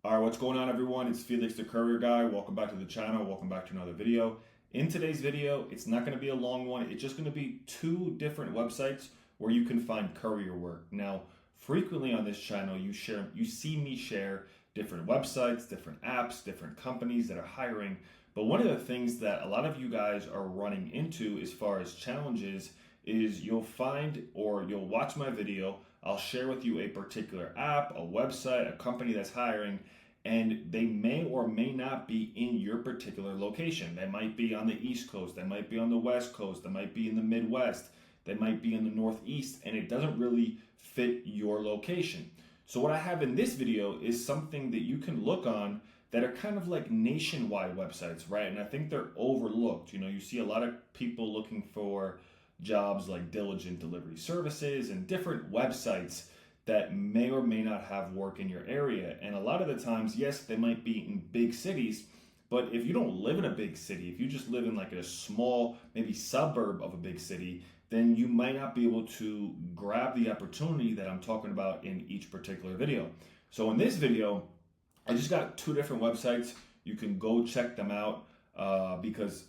All right, what's going on, everyone? It's Felix, the Courier guy. Welcome back to the channel. Welcome back to another video. In today's video, it's not going to be a long one. It's just going to be two different websites where you can find courier work. Now, frequently on this channel, you see me share different websites, different apps, different companies that are hiring. But one of the things that a lot of you guys are running into as far as challenges is you'll find or you'll watch my video. I'll share with you a particular app, a website, a company that's hiring, and they may or may not be in your particular location. They might be on the East Coast, they might be on the West Coast, they might be in the Midwest, they might be in the Northeast, and it doesn't really fit your location. So what I have in this video is something that you can look on that are kind of like nationwide websites, right? And I think they're overlooked. You see a lot of people looking for jobs like diligent delivery services and different websites that may or may not have work in your area. And a lot of the times, yes, they might be in big cities, but if you don't live in a big city, if you just live in like a small, maybe suburb of a big city, then you might not be able to grab the opportunity that I'm talking about in each particular video. So in this video, I just got two different websites. You can go check them out because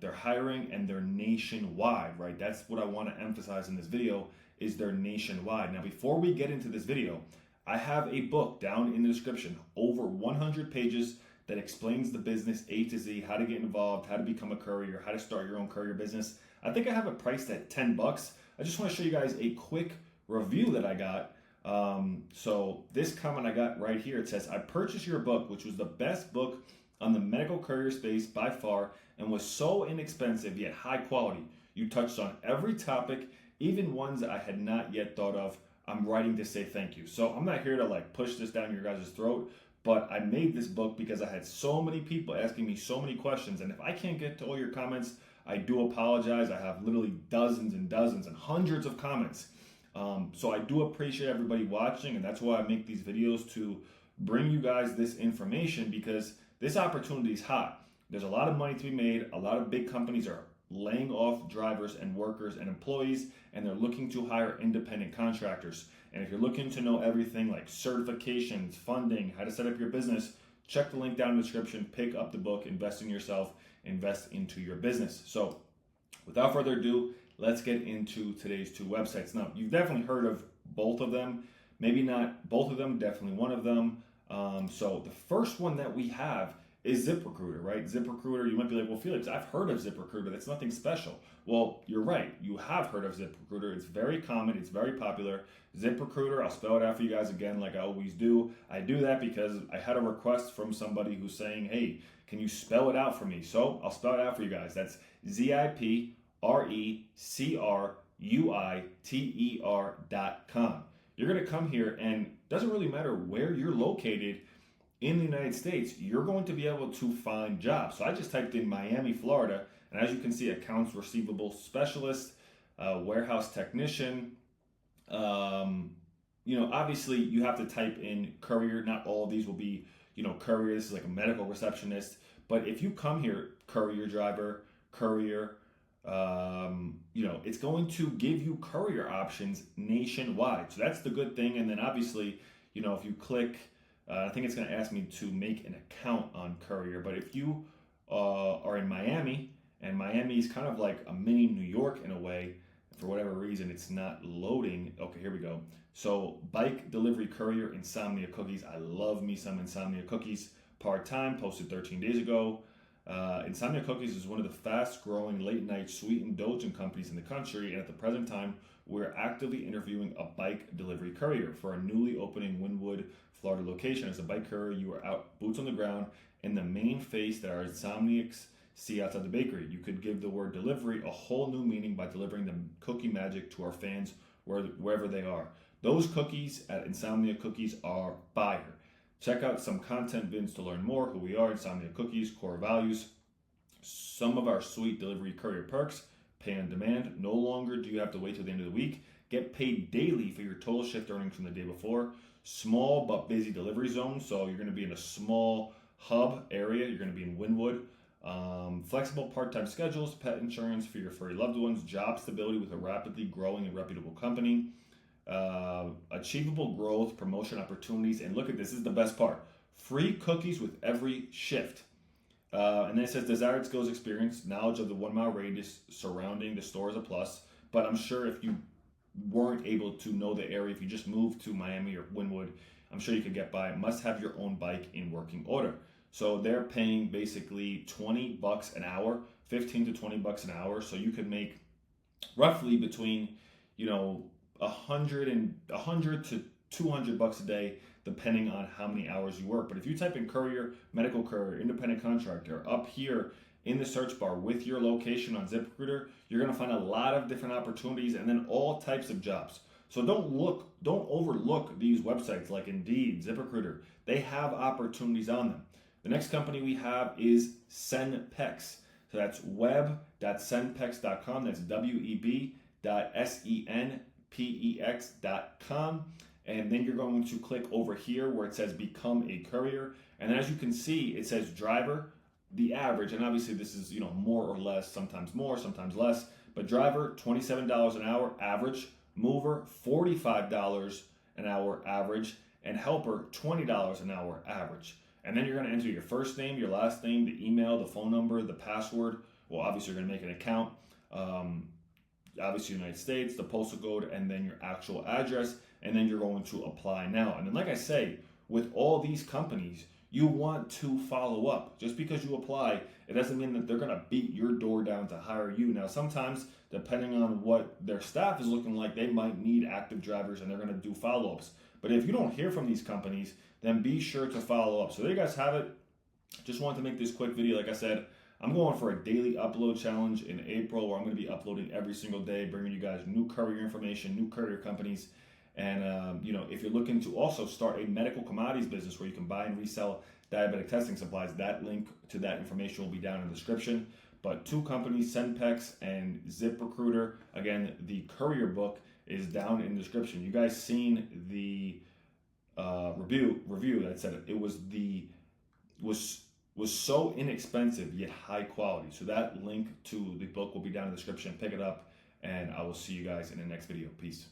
they're hiring and they're nationwide, right? That's what I want to emphasize in this video is they're nationwide. Now, before we get into this video, I have a book down in the description, over 100 pages that explains the business A to Z, how to get involved, how to become a courier, how to start your own courier business. I think I have it priced at $10. I just want to show you guys a quick review that I got. So this comment I got right here, it says, I purchased your book, which was the best book on the medical courier space by far and was so inexpensive yet high quality. You touched on every topic, even ones that I had not yet thought of. I'm writing to say thank you. So I'm not here to push this down your guys' throat, but I made this book because I had so many people asking me so many questions. And if I can't get to all your comments, I do apologize. I have literally dozens and dozens and hundreds of comments. So I do appreciate everybody watching, and that's why I make these videos, to bring you guys this information, because this opportunity is hot. There's a lot of money to be made. A lot of big companies are laying off drivers and workers and employees, and they're looking to hire independent contractors. And if you're looking to know everything like certifications, funding, how to set up your business, check the link down in the description, pick up the book, invest in yourself, invest into your business. So without further ado, let's get into today's two websites. Now, you've definitely heard of both of them. Maybe not both of them, definitely one of them. So the first one that we have is ZipRecruiter, right? ZipRecruiter, you might be like, well, Felix, I've heard of ZipRecruiter. That's nothing special. Well, you're right. You have heard of ZipRecruiter. It's very common. It's very popular. ZipRecruiter, I'll spell it out for you guys again like I always do. I do that because I had a request from somebody who's saying, hey, can you spell it out for me? So I'll spell it out for you guys. That's ZipRecruiter.com. You're going to come here, and it doesn't really matter where you're located in the United States, you're going to be able to find jobs. So I just typed in Miami, Florida, and as you can see, accounts receivable specialist, warehouse technician. Obviously you have to type in courier. Not all of these will be, courier. This is like a medical receptionist. But if you come here, courier driver, courier, it's going to give you courier options nationwide. So that's the good thing. And then obviously, if you click, I think it's going to ask me to make an account on Courier. But if you are in Miami, and Miami is kind of like a mini New York in a way, for whatever reason, it's not loading. Okay, here we go. So bike delivery courier, Insomnia Cookies. I love me some Insomnia Cookies. Part-time, posted 13 days ago. Insomnia Cookies is one of the fast-growing late-night sweet indulgent companies in the country, and at the present time, we're actively interviewing a bike delivery courier for a newly opening Wynwood, Florida location. As a bike courier, you are out boots on the ground in the main face that our insomniacs see outside the bakery. You could give the word delivery a whole new meaning by delivering the cookie magic to our fans wherever they are. Those cookies at Insomnia Cookies are fire. Check out some content vids to learn more, who we are, Insomnia Cookies, core values, some of our sweet delivery courier perks, pay on demand. No longer do you have to wait till the end of the week. Get paid daily for your total shift earnings from the day before. Small but busy delivery zone. So you're going to be in a small hub area. You're going to be in Wynwood. Flexible part-time schedules, pet insurance for your furry loved ones, job stability with a rapidly growing and reputable company. Achievable growth, promotion opportunities, and look at this is the best part. free cookies with every shift. And then it says desired skills experience, knowledge of the 1 mile radius surrounding the store is a plus. But I'm sure if you weren't able to know the area, if you just moved to Miami or Wynwood, I'm sure you could get by. Must have your own bike in working order. So they're paying basically $20 an hour, 15 to $20 an hour. So you could make roughly between, 100 to $200 a day, depending on how many hours you work. But if you type in courier, medical courier, independent contractor, up here in the search bar with your location on ZipRecruiter, you're going to find a lot of different opportunities and then all types of jobs. So don't overlook these websites like Indeed, ZipRecruiter. They have opportunities on them. The next company we have is Senpex. So that's web.senpex.com. That's web.senpex.com. And then you're going to click over here where it says become a courier. And as you can see, it says driver, the average, and obviously this is, more or less, sometimes more, sometimes less, but driver, $27 an hour average, mover, $45 an hour average, and helper, $20 an hour average. And then you're going to enter your first name, your last name, the email, the phone number, the password. Well, obviously you're going to make an account, obviously United States, the postal code, and then your actual address, and then you're going to apply now. And then like I say, with all these companies, you want to follow up. Just because you apply, it doesn't mean that they're going to beat your door down to hire you. Now, sometimes, depending on what their staff is looking like, they might need active drivers and they're going to do follow-ups. But if you don't hear from these companies, then be sure to follow up. So there you guys have it. Just wanted to make this quick video. Like I said, I'm going for a daily upload challenge in April where I'm going to be uploading every single day, bringing you guys new courier information, new courier companies. And, if you're looking to also start a medical commodities business where you can buy and resell diabetic testing supplies, that link to that information will be down in the description. But two companies, Senpex and ZipRecruiter, again, the courier book is down in the description. You guys seen the review that said it was so inexpensive yet high quality. So that link to the book will be down in the description. Pick it up, and I will see you guys in the next video. Peace.